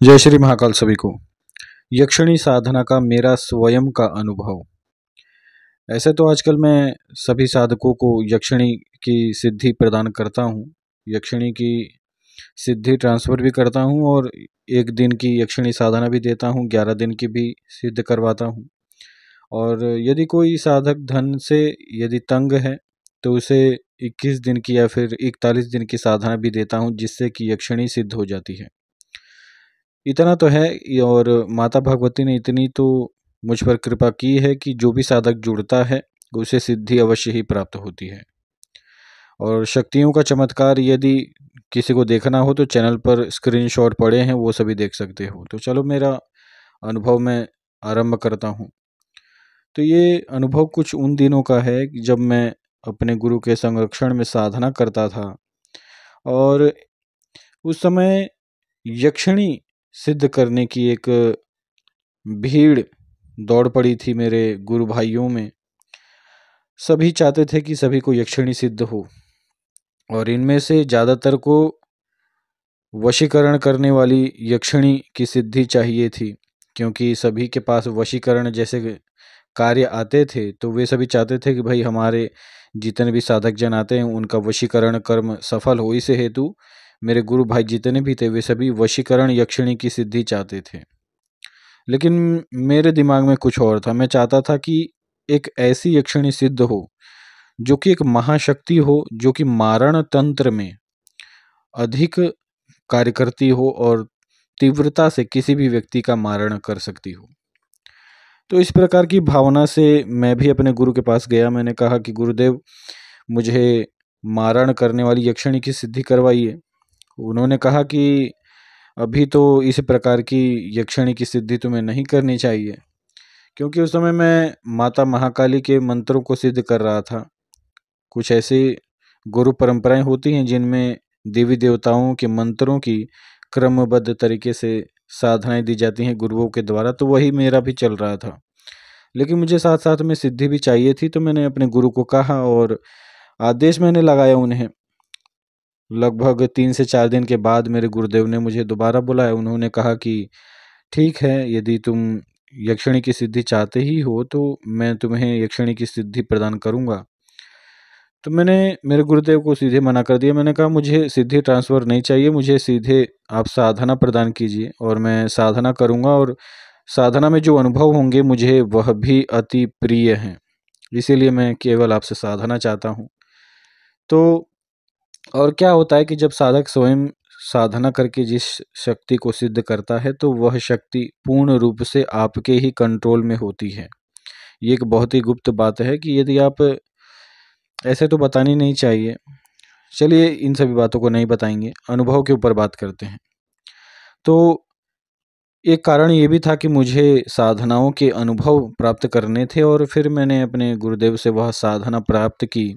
जय श्री महाकाल सभी को। यक्षिणी साधना का मेरा स्वयं का अनुभव। ऐसे तो आजकल मैं सभी साधकों को यक्षिणी की सिद्धि प्रदान करता हूँ। यक्षिणी की सिद्धि ट्रांसफ़र भी करता हूँ और एक दिन की यक्षिणी साधना भी देता हूँ, 11 दिन की भी सिद्ध करवाता हूँ। और यदि कोई साधक धन से यदि तंग है तो उसे 21 दिन की या फिर 41 दिन की साधना भी देता हूँ, जिससे कि यक्षिणी सिद्ध हो जाती है। इतना तो है। और माता भगवती ने इतनी तो मुझ पर कृपा की है कि जो भी साधक जुड़ता है उसे सिद्धि अवश्य ही प्राप्त होती है। और शक्तियों का चमत्कार यदि किसी को देखना हो तो चैनल पर स्क्रीनशॉट पड़े हैं, वो सभी देख सकते हो। तो चलो मेरा अनुभव मैं आरंभ करता हूँ। तो ये अनुभव कुछ उन दिनों का है कि जब मैं अपने गुरु के संरक्षण में साधना करता था और उस समय यक्षिणी सिद्ध करने की एक भीड़ दौड़ पड़ी थी मेरे गुरु भाइयों में। सभी चाहते थे कि सभी को यक्षिणी सिद्ध हो और इनमें से ज़्यादातर को वशीकरण करने वाली यक्षिणी की सिद्धि चाहिए थी, क्योंकि सभी के पास वशीकरण जैसे कार्य आते थे। तो वे सभी चाहते थे कि भाई हमारे जितने भी साधक जन आते हैं उनका वशीकरण कर्म सफल हो। इसे हेतु मेरे गुरु भाई जितने भी थे वे सभी वशीकरण यक्षिणी की सिद्धि चाहते थे। लेकिन मेरे दिमाग में कुछ और था। मैं चाहता था कि एक ऐसी यक्षिणी सिद्ध हो जो कि एक महाशक्ति हो, जो कि मारण तंत्र में अधिक कार्य करती हो और तीव्रता से किसी भी व्यक्ति का मारण कर सकती हो। तो इस प्रकार की भावना से मैं भी अपने गुरु के पास गया। मैंने कहा कि गुरुदेव, मुझे मारण करने वाली यक्षिणी की सिद्धि करवाइए। उन्होंने कहा कि अभी तो इस प्रकार की यक्षिणी की सिद्धि तुम्हें नहीं करनी चाहिए, क्योंकि उस समय मैं माता महाकाली के मंत्रों को सिद्ध कर रहा था। कुछ ऐसी गुरु परंपराएं होती हैं जिनमें देवी देवताओं के मंत्रों की क्रमबद्ध तरीके से साधनाएं दी जाती हैं गुरुओं के द्वारा, तो वही मेरा भी चल रहा था। लेकिन मुझे साथ साथ में सिद्धि भी चाहिए थी, तो मैंने अपने गुरु को कहा और आदेश मैंने लगाया उन्हें। लगभग 3 से 4 दिन के बाद मेरे गुरुदेव ने मुझे दोबारा बुलाया। उन्होंने कहा कि ठीक है, यदि तुम यक्षिणी की सिद्धि चाहते ही हो तो मैं तुम्हें यक्षिणी की सिद्धि प्रदान करूंगा। तो मैंने मेरे गुरुदेव को सीधे मना कर दिया। मैंने कहा मुझे सिद्धि ट्रांसफ़र नहीं चाहिए, मुझे सीधे आप साधना प्रदान कीजिए और मैं साधना करूंगा, और साधना में जो अनुभव होंगे मुझे वह भी अति प्रिय हैं। इसीलिए मैं केवल आपसे साधना चाहता हूँ। तो और क्या होता है कि जब साधक स्वयं साधना करके जिस शक्ति को सिद्ध करता है तो वह शक्ति पूर्ण रूप से आपके ही कंट्रोल में होती है। ये एक बहुत ही गुप्त बात है कि यदि आप, ऐसे तो बतानी नहीं चाहिए, चलिए इन सभी बातों को नहीं बताएंगे, अनुभव के ऊपर बात करते हैं। तो एक कारण ये भी था कि मुझे साधनाओं के अनुभव प्राप्त करने थे और फिर मैंने अपने गुरुदेव से वह साधना प्राप्त की।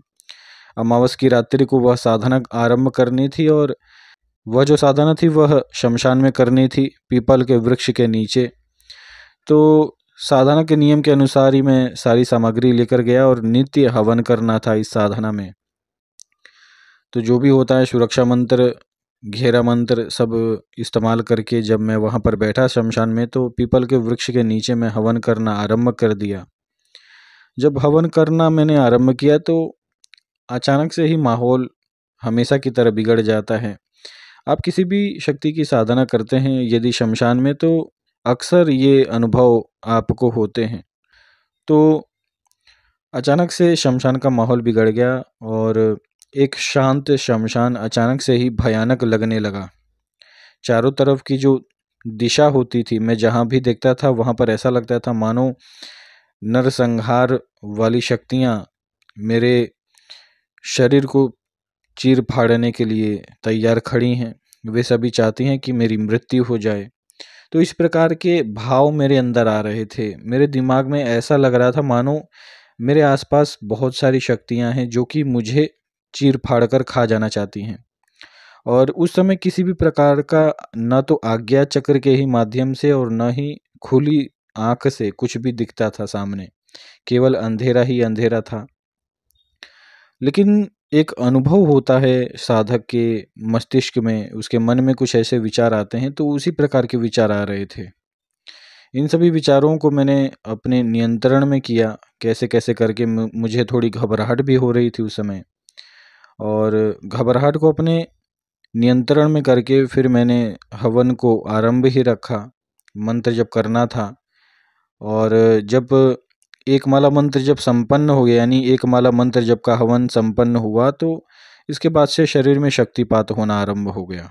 अमावस की रात्रि को वह साधना आरंभ करनी थी और वह जो साधना थी वह शमशान में करनी थी, पीपल के वृक्ष के नीचे। तो साधना के नियम के अनुसार ही मैं सारी सामग्री लेकर गया और नित्य हवन करना था इस साधना में। तो जो भी होता है, सुरक्षा मंत्र, घेरा मंत्र सब इस्तेमाल करके जब मैं वहाँ पर बैठा शमशान में, तो पीपल के वृक्ष के नीचे मैं हवन करना आरंभ कर दिया। जब हवन करना मैंने आरंभ किया तो अचानक से ही माहौल हमेशा की तरह बिगड़ जाता है। आप किसी भी शक्ति की साधना करते हैं यदि शमशान में, तो अक्सर ये अनुभव आपको होते हैं। तो अचानक से शमशान का माहौल बिगड़ गया और एक शांत शमशान अचानक से ही भयानक लगने लगा। चारों तरफ की जो दिशा होती थी, मैं जहाँ भी देखता था वहाँ पर ऐसा लगता था मानो नरसंहार वाली शक्तियाँ मेरे शरीर को चीर फाड़ने के लिए तैयार खड़ी हैं। वे सभी चाहती हैं कि मेरी मृत्यु हो जाए। तो इस प्रकार के भाव मेरे अंदर आ रहे थे। मेरे दिमाग में ऐसा लग रहा था मानो मेरे आसपास बहुत सारी शक्तियां हैं जो कि मुझे चीर फाड़ कर खा जाना चाहती हैं। और उस समय किसी भी प्रकार का न तो आज्ञा चक्र के ही माध्यम से और न ही खुली आंख से कुछ भी दिखता था सामने, केवल अंधेरा ही अंधेरा था। लेकिन एक अनुभव होता है साधक के मस्तिष्क में, उसके मन में कुछ ऐसे विचार आते हैं, तो उसी प्रकार के विचार आ रहे थे। इन सभी विचारों को मैंने अपने नियंत्रण में किया, कैसे-कैसे करके मुझे थोड़ी घबराहट भी हो रही थी उस समय, और घबराहट को अपने नियंत्रण में करके फिर मैंने हवन को आरंभ ही रखा। मंत्र जप करना था, और जब एक माला मंत्र जब संपन्न हो गया, यानी एक माला मंत्र जप का हवन संपन्न हुआ, तो इसके बाद से शरीर में शक्तिपात होना आरंभ हो गया।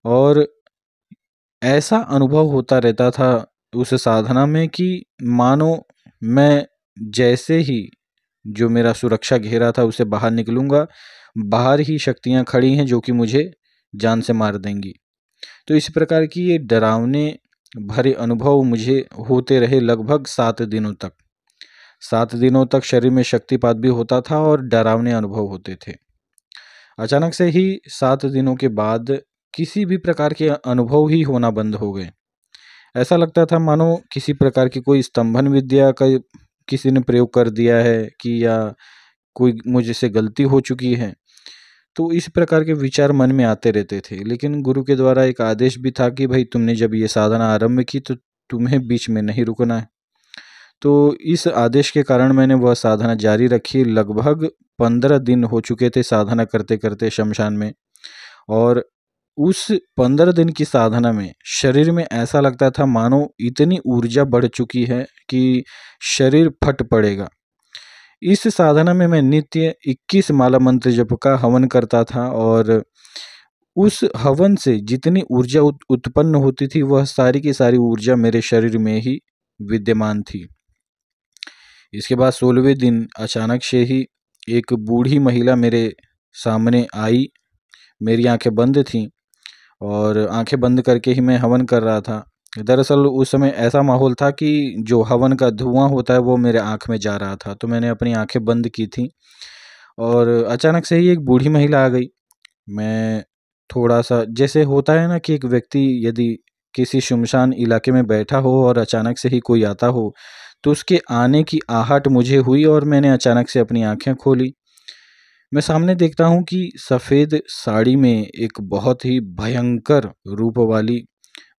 और ऐसा अनुभव होता रहता था उस साधना में कि मानो मैं जैसे ही जो मेरा सुरक्षा घेरा था उसे बाहर निकलूँगा, बाहर ही शक्तियाँ खड़ी हैं जो कि मुझे जान से मार देंगी। तो इस प्रकार की ये डरावने भरे अनुभव मुझे होते रहे लगभग 7 दिनों तक। 7 दिनों तक शरीर में शक्तिपात भी होता था और डरावने अनुभव होते थे। अचानक से ही 7 दिनों के बाद किसी भी प्रकार के अनुभव ही होना बंद हो गए। ऐसा लगता था मानो किसी प्रकार की कोई स्तंभन विद्या का किसी ने प्रयोग कर दिया है, कि या कोई मुझसे गलती हो चुकी है। तो इस प्रकार के विचार मन में आते रहते थे। लेकिन गुरु के द्वारा एक आदेश भी था कि भाई तुमने जब ये साधना आरंभ की तो तुम्हें बीच में नहीं रुकना है। तो इस आदेश के कारण मैंने वह साधना जारी रखी। लगभग 15 दिन हो चुके थे साधना करते-करते शमशान में, और उस 15 दिन की साधना में शरीर में ऐसा लगता था मानो इतनी ऊर्जा बढ़ चुकी है कि शरीर फट पड़ेगा। इस साधना में मैं नित्य 21 माला मंत्र जप का हवन करता था, और उस हवन से जितनी ऊर्जा उत्पन्न होती थी वह सारी की सारी ऊर्जा मेरे शरीर में ही विद्यमान थी। इसके बाद 16वें दिन अचानक से ही एक बूढ़ी महिला मेरे सामने आई। मेरी आंखें बंद थीं, और आंखें बंद करके ही मैं हवन कर रहा था। दरअसल उस समय ऐसा माहौल था कि जो हवन का धुआं होता है वो मेरे आँख में जा रहा था, तो मैंने अपनी आंखें बंद की थीं, और अचानक से ही एक बूढ़ी महिला आ गई। मैं थोड़ा-सा, जैसे होता है ना कि एक व्यक्ति यदि किसी सुनसान इलाके में बैठा हो और अचानक से ही कोई आता हो, तो उसके आने की आहट मुझे हुई और मैंने अचानक से अपनी आँखें खोली। मैं सामने देखता हूँ कि सफ़ेद साड़ी में एक बहुत ही भयंकर रूप वाली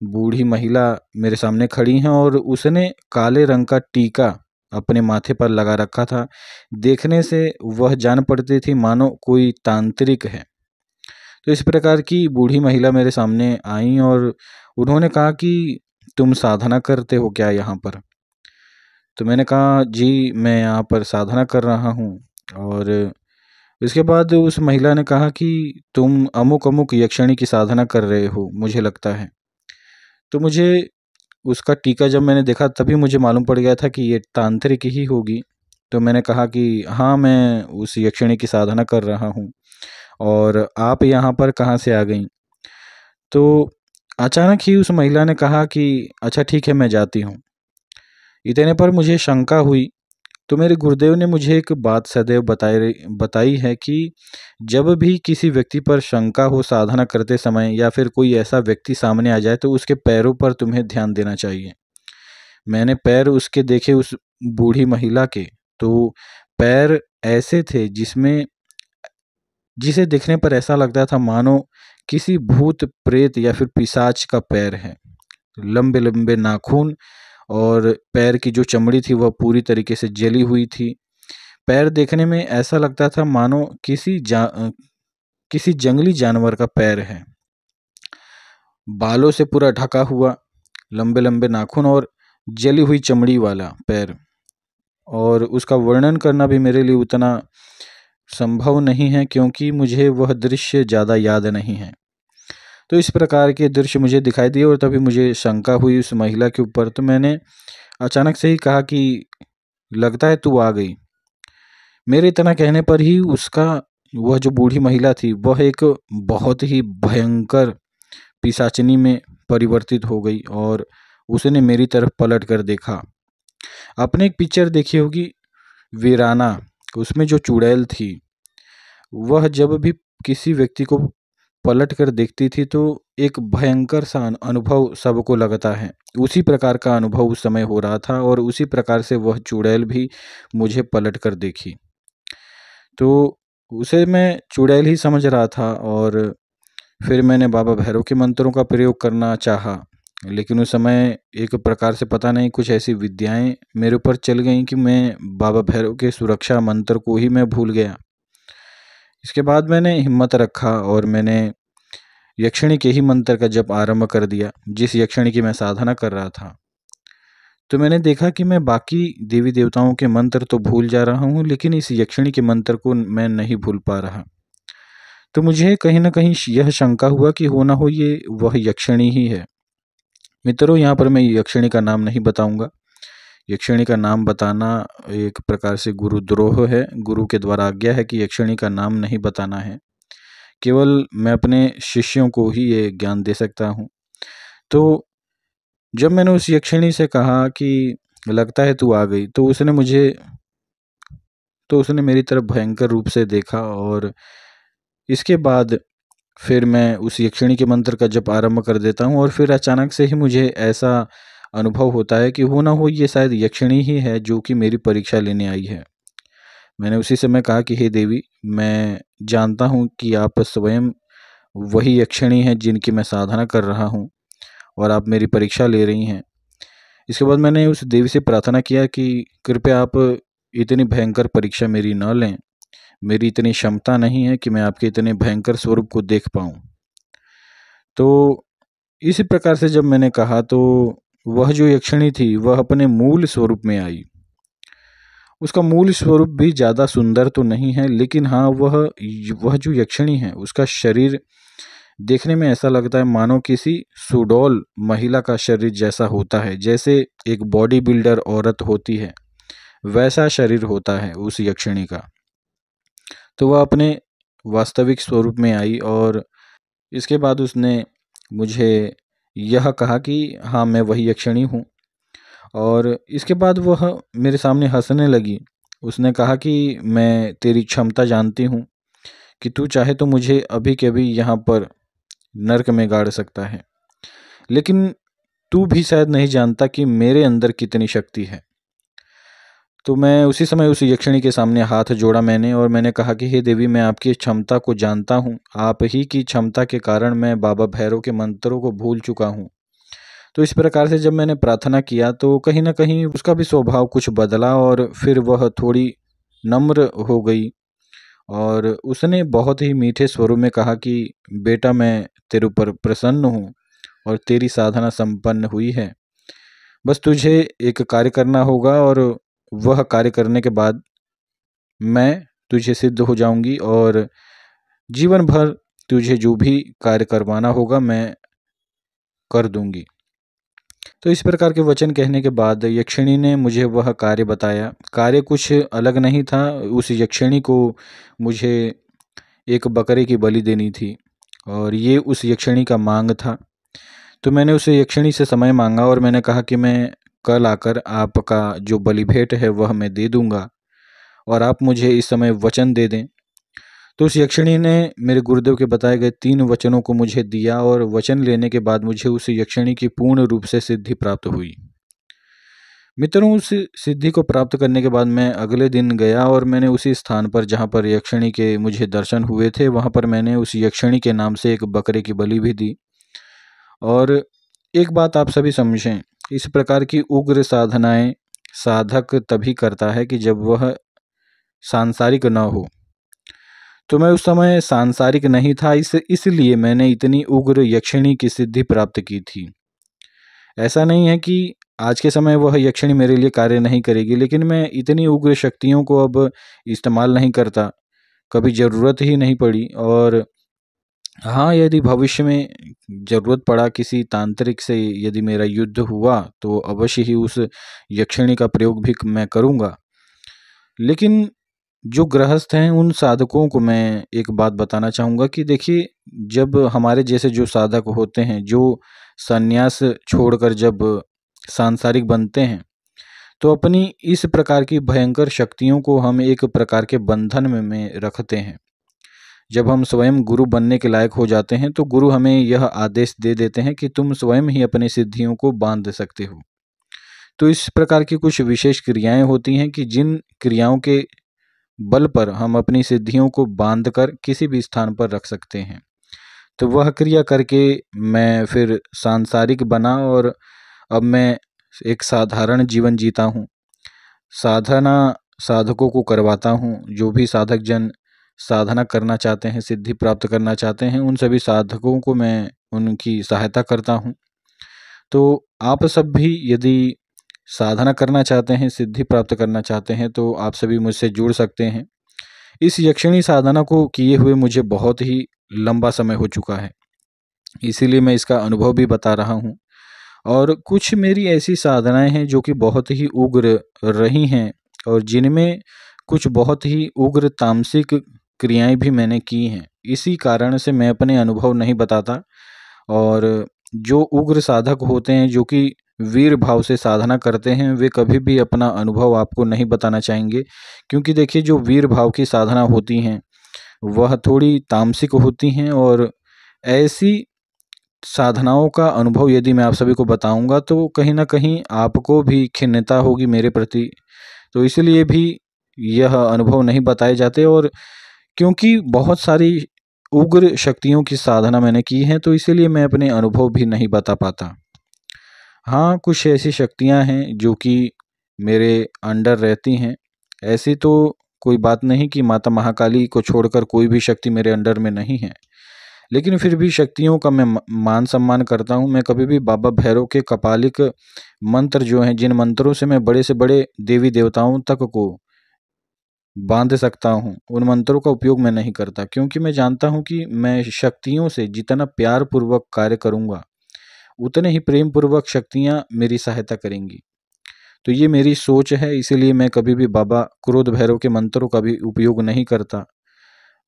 बूढ़ी महिला मेरे सामने खड़ी हैं, और उसने काले रंग का टीका अपने माथे पर लगा रखा था। देखने से वह जान पड़ती थी मानो कोई तांत्रिक है। तो इस प्रकार की बूढ़ी महिला मेरे सामने आईं, और उन्होंने कहा कि तुम साधना करते हो क्या यहाँ पर? तो मैंने कहा जी, मैं यहाँ पर साधना कर रहा हूँ। और इसके बाद उस महिला ने कहा कि तुम अमुक-अमुक यक्षिणी की साधना कर रहे हो, मुझे लगता है। तो मुझे उसका टीका जब मैंने देखा तभी मुझे मालूम पड़ गया था कि ये तांत्रिक ही होगी। तो मैंने कहा कि हाँ, मैं उस यक्षिणी की साधना कर रहा हूँ, और आप यहाँ पर कहाँ से आ गईं? तो अचानक ही उस महिला ने कहा कि अच्छा ठीक है, मैं जाती हूँ। इतने पर मुझे शंका हुई, तो मेरे गुरुदेव ने मुझे एक बात सदैव बताई है कि जब भी किसी व्यक्ति पर शंका हो साधना करते समय, या फिर कोई ऐसा व्यक्ति सामने आ जाए, तो उसके पैरों पर तुम्हें ध्यान देना चाहिए। मैंने पैर उसके देखे, उस बूढ़ी महिला के, तो पैर ऐसे थे जिसे देखने पर ऐसा लगता था मानो किसी भूत प्रेत या फिर पिशाच का पैर है। लंबे लंबे नाखून, और पैर की जो चमड़ी थी वह पूरी तरीके से जली हुई थी। पैर देखने में ऐसा लगता था मानो किसी जंगली जानवर का पैर है। बालों से पूरा ढका हुआ, लंबे लंबे नाखून और जली हुई चमड़ी वाला पैर। और उसका वर्णन करना भी मेरे लिए उतना संभव नहीं है, क्योंकि मुझे वह दृश्य ज़्यादा याद नहीं है। तो इस प्रकार के दृश्य मुझे दिखाई दिए, और तभी मुझे शंका हुई उस महिला के ऊपर। तो मैंने अचानक से ही कहा कि लगता है तू आ गई। मेरे इतना कहने पर ही उसका, वह जो बूढ़ी महिला थी, वह एक बहुत ही भयंकर पिशाचिनी में परिवर्तित हो गई, और उसने मेरी तरफ पलट कर देखा। आपने एक पिक्चर देखी होगी वीराना, उसमें जो चुड़ैल थी, वह जब भी किसी व्यक्ति को पलट कर देखती थी तो एक भयंकर सा अनुभव सबको लगता है। उसी प्रकार का अनुभव उस समय हो रहा था, और उसी प्रकार से वह चुड़ैल भी मुझे पलट कर देखी। तो उसे मैं चुड़ैल ही समझ रहा था और फिर मैंने बाबा भैरव के मंत्रों का प्रयोग करना चाहा, लेकिन उस समय एक प्रकार से पता नहीं कुछ ऐसी विद्याएं मेरे ऊपर चल गईं कि मैं बाबा भैरव के सुरक्षा मंत्र को ही मैं भूल गया। इसके बाद मैंने हिम्मत रखा और मैंने यक्षिणी के ही मंत्र का जप आरंभ कर दिया, जिस यक्षिणी की मैं साधना कर रहा था। तो मैंने देखा कि मैं बाकी देवी देवताओं के मंत्र तो भूल जा रहा हूँ, लेकिन इस यक्षिणी के मंत्र को मैं नहीं भूल पा रहा। तो मुझे कहीं न कहीं यह शंका हुआ कि हो ना हो ये वह यक्षिणी ही है। मित्रों, यहाँ पर मैं यक्षिणी का नाम नहीं बताऊँगा। यक्षिणी का नाम बताना एक प्रकार से गुरुद्रोह है। गुरु के द्वारा आज्ञा है कि यक्षिणी का नाम नहीं बताना है। केवल मैं अपने शिष्यों को ही ये ज्ञान दे सकता हूँ। तो जब मैंने उस यक्षिणी से कहा कि लगता है तू आ गई, तो उसने मेरी तरफ भयंकर रूप से देखा और इसके बाद फिर मैं उस यक्षिणी के मंत्र का जप आरंभ कर देता हूँ और फिर अचानक से ही मुझे ऐसा अनुभव होता है कि हो ना हो ये शायद यक्षिणी ही है जो कि मेरी परीक्षा लेने आई है। मैंने उसी समय कहा कि हे देवी, मैं जानता हूँ कि आप स्वयं वही यक्षिणी हैं जिनकी मैं साधना कर रहा हूँ और आप मेरी परीक्षा ले रही हैं। इसके बाद मैंने उस देवी से प्रार्थना किया कि कृपया आप इतनी भयंकर परीक्षा मेरी न लें। मेरी इतनी क्षमता नहीं है कि मैं आपके इतने भयंकर स्वरूप को देख पाऊँ। तो इसी प्रकार से जब मैंने कहा तो वह जो यक्षिणी थी वह अपने मूल स्वरूप में आई। उसका मूल स्वरूप भी ज़्यादा सुंदर तो नहीं है, लेकिन हाँ वह जो यक्षिणी है उसका शरीर देखने में ऐसा लगता है मानो किसी सुडौल महिला का शरीर जैसा होता है। जैसे एक बॉडी बिल्डर औरत होती है वैसा शरीर होता है उस यक्षिणी का। तो वह अपने वास्तविक स्वरूप में आई और इसके बाद उसने मुझे यह कहा कि हाँ, मैं वही यक्षिणी हूँ। और इसके बाद वह मेरे सामने हंसने लगी। उसने कहा कि मैं तेरी क्षमता जानती हूँ कि तू चाहे तो मुझे अभी के अभी यहाँ पर नर्क में गाड़ सकता है, लेकिन तू भी शायद नहीं जानता कि मेरे अंदर कितनी शक्ति है। तो मैं उसी समय उस यक्षिणी के सामने हाथ जोड़ा मैंने और मैंने कहा कि हे देवी, मैं आपकी क्षमता को जानता हूँ। आप ही की क्षमता के कारण मैं बाबा भैरव के मंत्रों को भूल चुका हूँ। तो इस प्रकार से जब मैंने प्रार्थना किया तो कहीं न कहीं उसका भी स्वभाव कुछ बदला और फिर वह थोड़ी नम्र हो गई और उसने बहुत ही मीठे स्वरों में कहा कि बेटा, मैं तेरे ऊपर प्रसन्न हूँ और तेरी साधना संपन्न हुई है। बस तुझे एक कार्य करना होगा और वह कार्य करने के बाद मैं तुझे सिद्ध हो जाऊंगी और जीवन भर तुझे जो भी कार्य करवाना होगा मैं कर दूंगी। तो इस प्रकार के वचन कहने के बाद यक्षिणी ने मुझे वह कार्य बताया। कार्य कुछ अलग नहीं था। उस यक्षिणी को मुझे एक बकरे की बलि देनी थी और ये उस यक्षिणी का मांग था। तो मैंने उस यक्षिणी से समय मांगा और मैंने कहा कि मैं कल आकर आपका जो बलि भेंट है वह मैं दे दूंगा और आप मुझे इस समय वचन दे दें। तो उस यक्षिणी ने मेरे गुरुदेव के बताए गए 3 वचनों को मुझे दिया और वचन लेने के बाद मुझे उस यक्षिणी की पूर्ण रूप से सिद्धि प्राप्त हुई। मित्रों, उस सिद्धि को प्राप्त करने के बाद मैं अगले दिन गया और मैंने उसी स्थान पर जहाँ पर यक्षिणी के मुझे दर्शन हुए थे वहाँ पर मैंने उस यक्षिणी के नाम से एक बकरे की बलि भी दी। और एक बात आप सभी समझें, इस प्रकार की उग्र साधनाएं साधक तभी करता है कि जब वह सांसारिक न हो। तो मैं उस समय सांसारिक नहीं था, इसलिए मैंने इतनी उग्र यक्षिणी की सिद्धि प्राप्त की थी। ऐसा नहीं है कि आज के समय वह यक्षिणी मेरे लिए कार्य नहीं करेगी, लेकिन मैं इतनी उग्र शक्तियों को अब इस्तेमाल नहीं करता, कभी ज़रूरत ही नहीं पड़ी। और हाँ, यदि भविष्य में ज़रूरत पड़ा किसी तांत्रिक से, यदि मेरा युद्ध हुआ तो अवश्य ही उस यक्षिणी का प्रयोग भी मैं करूँगा। लेकिन जो गृहस्थ हैं उन साधकों को मैं एक बात बताना चाहूँगा कि देखिए, जब हमारे जैसे जो साधक होते हैं, जो संन्यास छोड़कर जब सांसारिक बनते हैं, तो अपनी इस प्रकार की भयंकर शक्तियों को हम एक प्रकार के बंधन में रखते हैं। जब हम स्वयं गुरु बनने के लायक हो जाते हैं तो गुरु हमें यह आदेश दे देते हैं कि तुम स्वयं ही अपनी सिद्धियों को बांध सकते हो। तो इस प्रकार की कुछ विशेष क्रियाएं होती हैं कि जिन क्रियाओं के बल पर हम अपनी सिद्धियों को बांधकर किसी भी स्थान पर रख सकते हैं। तो वह क्रिया करके मैं फिर सांसारिक बना और अब मैं एक साधारण जीवन जीता हूँ। साधना साधकों को करवाता हूँ। जो भी साधक जन साधना करना चाहते हैं, सिद्धि प्राप्त करना चाहते हैं, उन सभी साधकों को मैं उनकी सहायता करता हूँ। तो आप सब भी यदि साधना करना चाहते हैं, सिद्धि प्राप्त करना चाहते हैं, तो आप सभी मुझसे जुड़ सकते हैं। इस यक्षिणी साधना को किए हुए मुझे बहुत ही लंबा समय हो चुका है, इसीलिए मैं इसका अनुभव भी बता रहा हूँ। और कुछ मेरी ऐसी साधनाएं हैं जो कि बहुत ही उग्र रही हैं और जिनमें कुछ बहुत ही उग्र तामसिक क्रियाएं भी मैंने की हैं। इसी कारण से मैं अपने अनुभव नहीं बताता। और जो उग्र साधक होते हैं, जो कि वीर भाव से साधना करते हैं, वे कभी भी अपना अनुभव आपको नहीं बताना चाहेंगे। क्योंकि देखिए, जो वीर भाव की साधना होती हैं वह थोड़ी तामसिक होती हैं, और ऐसी साधनाओं का अनुभव यदि मैं आप सभी को बताऊंगा तो कहीं ना कहीं आपको भी खिन्नता होगी मेरे प्रति। तो इसलिए भी यह अनुभव नहीं बताए जाते। और क्योंकि बहुत सारी उग्र शक्तियों की साधना मैंने की है, तो इसीलिए मैं अपने अनुभव भी नहीं बता पाता। हाँ, कुछ ऐसी शक्तियाँ हैं जो कि मेरे अंडर रहती हैं। ऐसी तो कोई बात नहीं कि माता महाकाली को छोड़कर कोई भी शक्ति मेरे अंडर में नहीं है, लेकिन फिर भी शक्तियों का मैं मान सम्मान करता हूँ। मैं कभी भी बाबा भैरव के कपालिक मंत्र जो हैं, जिन मंत्रों से मैं बड़े से बड़े देवी देवताओं तक को बांध सकता हूँ, उन मंत्रों का उपयोग मैं नहीं करता, क्योंकि मैं जानता हूँ कि मैं शक्तियों से जितना प्यार पूर्वक कार्य करूँगा, उतने ही प्रेम पूर्वक शक्तियाँ मेरी सहायता करेंगी। तो ये मेरी सोच है, इसीलिए मैं कभी भी बाबा क्रोध भैरव के मंत्रों का भी उपयोग नहीं करता,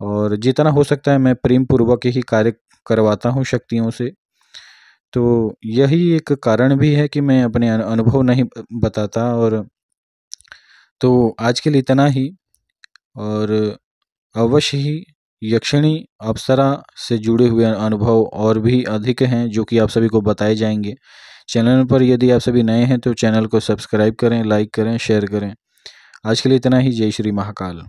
और जितना हो सकता है मैं प्रेम पूर्वक ही कार्य करवाता हूँ शक्तियों से। तो यही एक कारण भी है कि मैं अपने अनुभव नहीं बताता। और तो आज के लिए इतना ही। और अवश्य ही यक्षिणी अप्सरा से जुड़े हुए अनुभव और भी अधिक हैं जो कि आप सभी को बताए जाएंगे। चैनल पर यदि आप सभी नए हैं तो चैनल को सब्सक्राइब करें, लाइक करें, शेयर करें। आज के लिए इतना ही। जय श्री महाकाल।